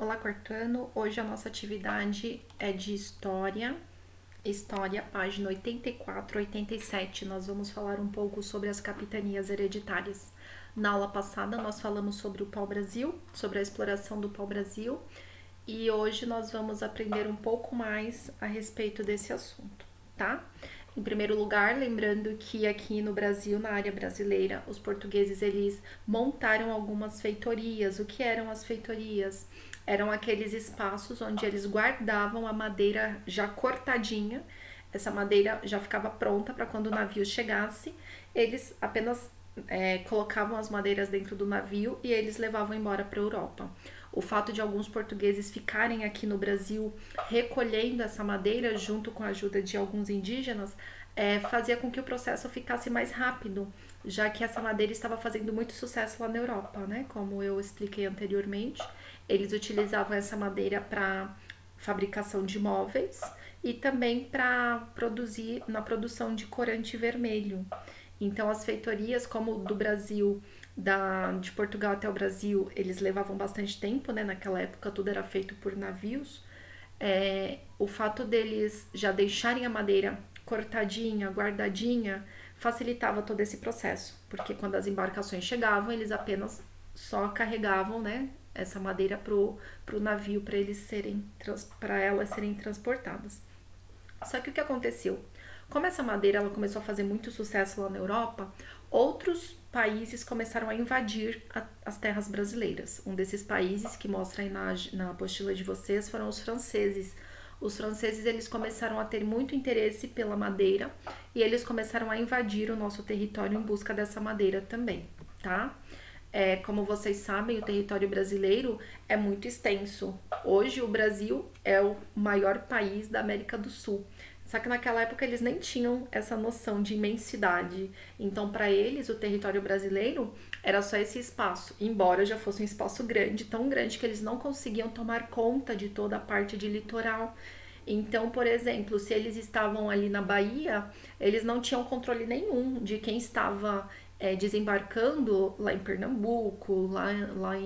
Olá, quarto ano. Hoje a nossa atividade é de História. História, página 84 e 87. Nós vamos falar um pouco sobre as capitanias hereditárias. Na aula passada nós falamos sobre o pau-brasil, sobre a exploração do pau-brasil, e hoje nós vamos aprender um pouco mais a respeito desse assunto, tá? Em primeiro lugar, lembrando que aqui no Brasil, na área brasileira, os portugueses eles montaram algumas feitorias. O que eram as feitorias? Eram aqueles espaços onde eles guardavam a madeira já cortadinha. Essa madeira já ficava pronta para quando o navio chegasse. Eles apenas colocavam as madeiras dentro do navio e eles levavam embora para a Europa. O fato de alguns portugueses ficarem aqui no Brasil recolhendo essa madeira junto com a ajuda de alguns indígenas fazia com que o processo ficasse mais rápido, já que essa madeira estava fazendo muito sucesso lá na Europa, né? Como eu expliquei anteriormente, eles utilizavam essa madeira para fabricação de móveis e também para produzir na produção de corante vermelho. Então, as feitorias, como do Brasil, de Portugal até o Brasil, eles levavam bastante tempo, né? Naquela época tudo era feito por navios. O fato deles já deixarem a madeira cortadinha, guardadinha, facilitava todo esse processo, porque quando as embarcações chegavam, eles apenas só carregavam, né, essa madeira pro navio para elas serem transportadas. Só que o que aconteceu? Como essa madeira ela começou a fazer muito sucesso lá na Europa, outros países começaram a invadir as terras brasileiras. Um desses países que mostra aí na apostila de vocês foram os franceses. Os franceses eles começaram a ter muito interesse pela madeira e eles começaram a invadir o nosso território em busca dessa madeira também, tá? Como vocês sabem, o território brasileiro é muito extenso. Hoje o Brasil é o maior país da América do Sul. Só que naquela época eles nem tinham essa noção de imensidade. Então, para eles, o território brasileiro era só esse espaço, embora já fosse um espaço grande, tão grande que eles não conseguiam tomar conta de toda a parte de litoral. Então, por exemplo, se eles estavam ali na Bahia, eles não tinham controle nenhum de quem estava desembarcando lá em Pernambuco, lá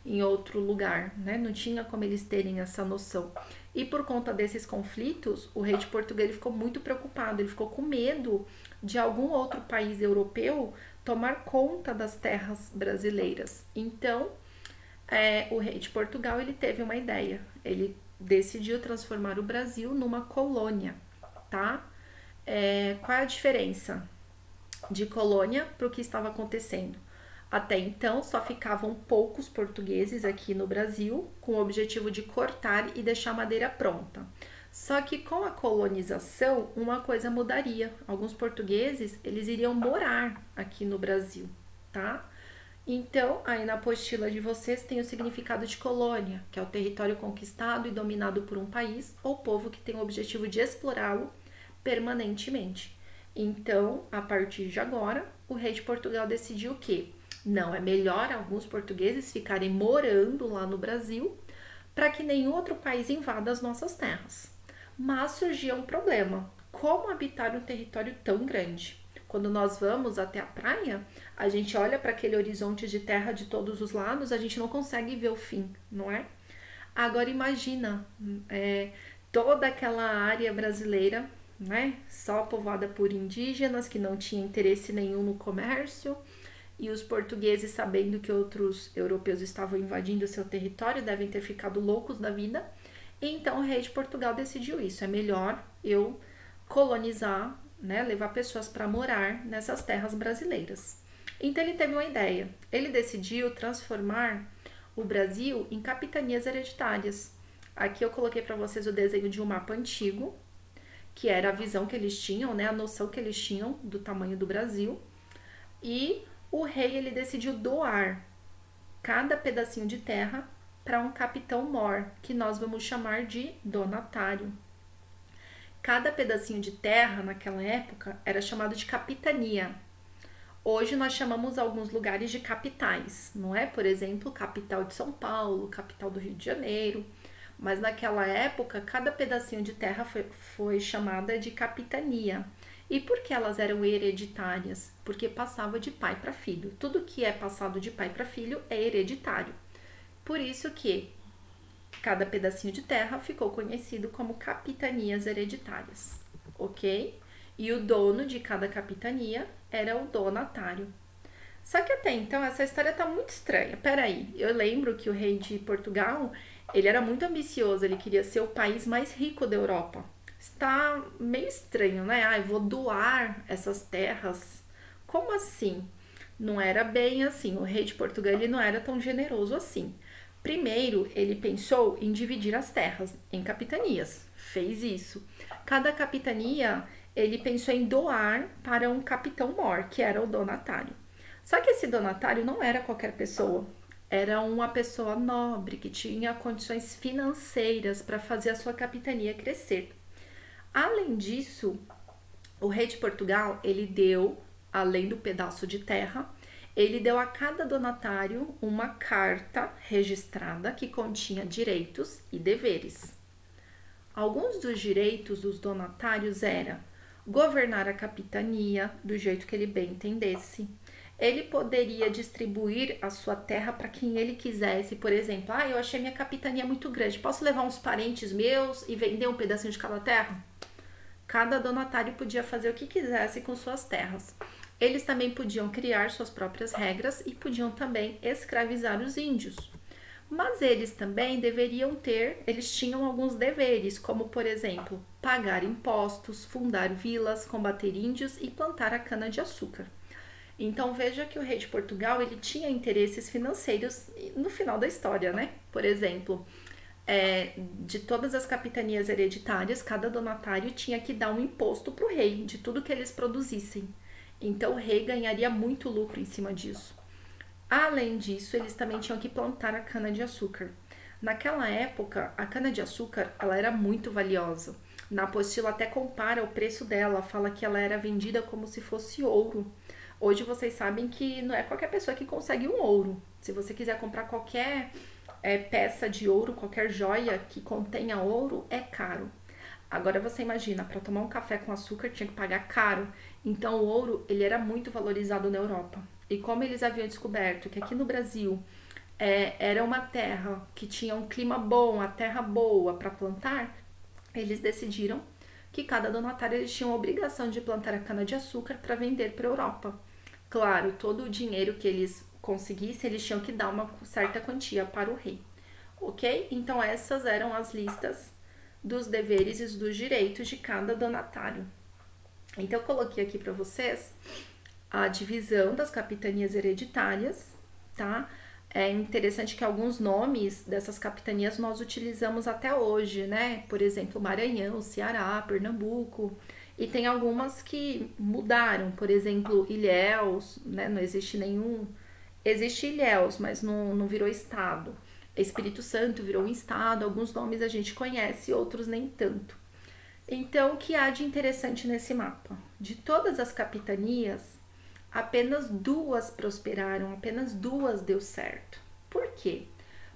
em outro lugar, né? Não tinha como eles terem essa noção. E por conta desses conflitos, o rei de Portugal ele ficou muito preocupado, ele ficou com medo de algum outro país europeu tomar conta das terras brasileiras. Então, o rei de Portugal ele teve uma ideia, ele decidiu transformar o Brasil numa colônia, tá? Qual é a diferença de colônia para o que estava acontecendo? Até então, só ficavam poucos portugueses aqui no Brasil com o objetivo de cortar e deixar a madeira pronta. Só que com a colonização, uma coisa mudaria. Alguns portugueses, eles iriam morar aqui no Brasil, tá? Então, aí na apostila de vocês tem o significado de colônia, que é o território conquistado e dominado por um país ou povo que tem o objetivo de explorá-lo permanentemente. Então, a partir de agora, o rei de Portugal decidiu que não, é melhor alguns portugueses ficarem morando lá no Brasil para que nenhum outro país invada as nossas terras. Mas surgia um problema: como habitar um território tão grande? Quando nós vamos até a praia, a gente olha para aquele horizonte de terra de todos os lados, a gente não consegue ver o fim, não é? Agora imagina toda aquela área brasileira, né, só povoada por indígenas que não tinham interesse nenhum no comércio. E os portugueses, sabendo que outros europeus estavam invadindo seu território, devem ter ficado loucos da vida. E então o rei de Portugal decidiu isso. É melhor eu colonizar, né, levar pessoas para morar nessas terras brasileiras. Então ele teve uma ideia. Ele decidiu transformar o Brasil em capitanias hereditárias. Aqui eu coloquei para vocês o desenho de um mapa antigo, que era a visão que eles tinham, né, a noção que eles tinham do tamanho do Brasil. E o rei ele decidiu doar cada pedacinho de terra para um capitão-mor, que nós vamos chamar de donatário. Cada pedacinho de terra naquela época era chamado de capitania. Hoje nós chamamos alguns lugares de capitais, não é? Por exemplo, capital de São Paulo, capital do Rio de Janeiro. Mas naquela época, cada pedacinho de terra foi chamada de capitania. E por que elas eram hereditárias? Porque passava de pai para filho. Tudo que é passado de pai para filho é hereditário. Por isso que Cada pedacinho de terra ficou conhecido como capitanias hereditárias, ok? E o dono de cada capitania era o donatário. Só que até então essa história tá muito estranha. Peraí, eu lembro que o rei de Portugal, ele era muito ambicioso, ele queria ser o país mais rico da Europa. Está meio estranho, né? Ah, eu vou doar essas terras. Como assim? Não era bem assim. O rei de Portugal ele não era tão generoso assim. Primeiro, ele pensou em dividir as terras em capitanias. Fez isso. Cada capitania, ele pensou em doar para um capitão-mor, que era o donatário. Só que esse donatário não era qualquer pessoa. Era uma pessoa nobre que tinha condições financeiras para fazer a sua capitania crescer. Além disso, o rei de Portugal, ele deu, além do pedaço de terra, ele deu a cada donatário uma carta registrada que continha direitos e deveres. Alguns dos direitos dos donatários era governar a capitania do jeito que ele bem entendesse. Ele poderia distribuir a sua terra para quem ele quisesse. Por exemplo, eu achei minha capitania muito grande, posso levar uns parentes meus e vender um pedacinho de cada terra? Cada donatário podia fazer o que quisesse com suas terras. Eles também podiam criar suas próprias regras e podiam também escravizar os índios. Mas eles também eles tinham alguns deveres, como por exemplo, pagar impostos, fundar vilas, combater índios e plantar a cana-de-açúcar. Então veja que o rei de Portugal ele tinha interesses financeiros no final da história, né? Por exemplo, de todas as capitanias hereditárias, cada donatário tinha que dar um imposto para o rei de tudo que eles produzissem. Então o rei ganharia muito lucro em cima disso. Além disso, eles também tinham que plantar a cana-de-açúcar. Naquela época, a cana-de-açúcar ela era muito valiosa. Na apostila até compara o preço dela, fala que ela era vendida como se fosse ouro. Hoje vocês sabem que não é qualquer pessoa que consegue um ouro. Se você quiser comprar qualquer peça de ouro, qualquer joia que contenha ouro, é caro. Agora você imagina, para tomar um café com açúcar tinha que pagar caro. Então o ouro ele era muito valorizado na Europa. E como eles haviam descoberto que aqui no Brasil era uma terra que tinha um clima bom, a terra boa para plantar, eles decidiram que cada donatário eles tinham a obrigação de plantar a cana-de-açúcar para vender para a Europa. Claro, todo o dinheiro que eles conseguissem, eles tinham que dar uma certa quantia para o rei. Ok? Então essas eram as listas dos deveres e dos direitos de cada donatário. Então eu coloquei aqui para vocês a divisão das capitanias hereditárias, tá? É interessante que alguns nomes dessas capitanias nós utilizamos até hoje, né? Por exemplo, Maranhão, Ceará, Pernambuco. E tem algumas que mudaram, por exemplo, Ilhéus, né? Não existe nenhum... Existe Ilhéus, mas não virou estado. Espírito Santo virou um estado, alguns nomes a gente conhece, outros nem tanto. Então, o que há de interessante nesse mapa? De todas as capitanias, apenas 2 prosperaram, apenas 2 deu certo. Por quê?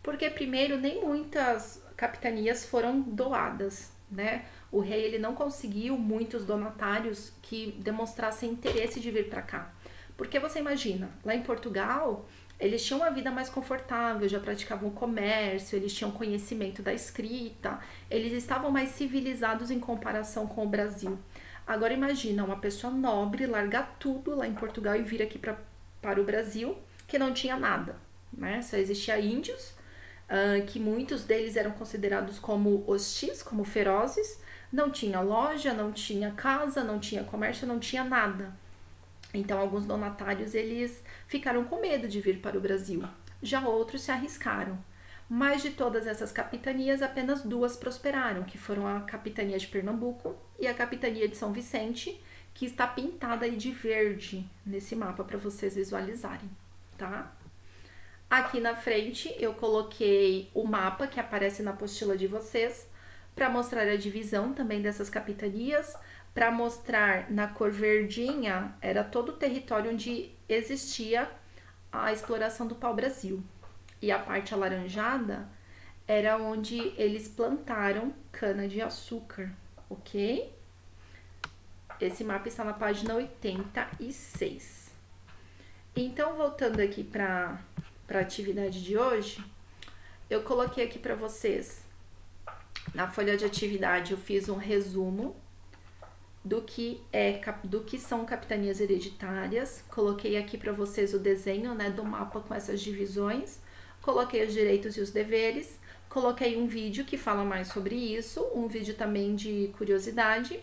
Porque primeiro nem muitas capitanias foram doadas, né? O rei ele não conseguiu muitos donatários que demonstrassem interesse de vir para cá. Porque você imagina, lá em Portugal, eles tinham uma vida mais confortável, já praticavam comércio, eles tinham conhecimento da escrita, eles estavam mais civilizados em comparação com o Brasil. Agora imagina uma pessoa nobre largar tudo lá em Portugal e vir aqui para o Brasil, que não tinha nada, né? Só existia índios, que muitos deles eram considerados como hostis, como ferozes, não tinha loja, não tinha casa, não tinha comércio, não tinha nada. Então alguns donatários eles ficaram com medo de vir para o Brasil, já outros se arriscaram. Mas de todas essas capitanias, apenas 2 prosperaram, que foram a capitania de Pernambuco e a capitania de São Vicente, que está pintada aí de verde nesse mapa para vocês visualizarem, tá? Aqui na frente eu coloquei o mapa que aparece na apostila de vocês para mostrar a divisão também dessas capitanias, para mostrar na cor verdinha era todo o território onde existia a exploração do pau-brasil. E a parte alaranjada era onde eles plantaram cana-de-açúcar, ok? Esse mapa está na página 86. Então, voltando aqui para a atividade de hoje, eu coloquei aqui para vocês, na folha de atividade, eu fiz um resumo do que são capitanias hereditárias. Coloquei aqui para vocês o desenho, né, do mapa com essas divisões. Coloquei os direitos e os deveres. Coloquei um vídeo que fala mais sobre isso, um vídeo também de curiosidade.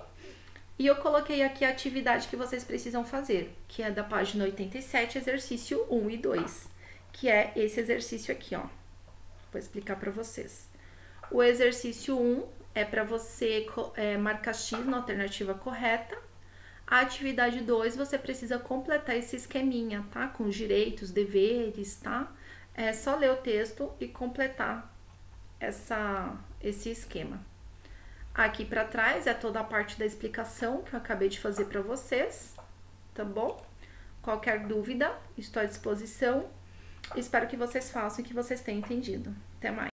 E eu coloquei aqui a atividade que vocês precisam fazer, que é da página 87, exercício 1 e 2, que é esse exercício aqui, ó. Vou explicar para vocês. O exercício 1 é para você marcar X na alternativa correta. A atividade 2, você precisa completar esse esqueminha, tá? Com os direitos, deveres, tá? É só ler o texto e completar esse esquema. Aqui para trás é toda a parte da explicação que eu acabei de fazer para vocês, tá bom? Qualquer dúvida, estou à disposição. Espero que vocês façam e que vocês tenham entendido. Até mais!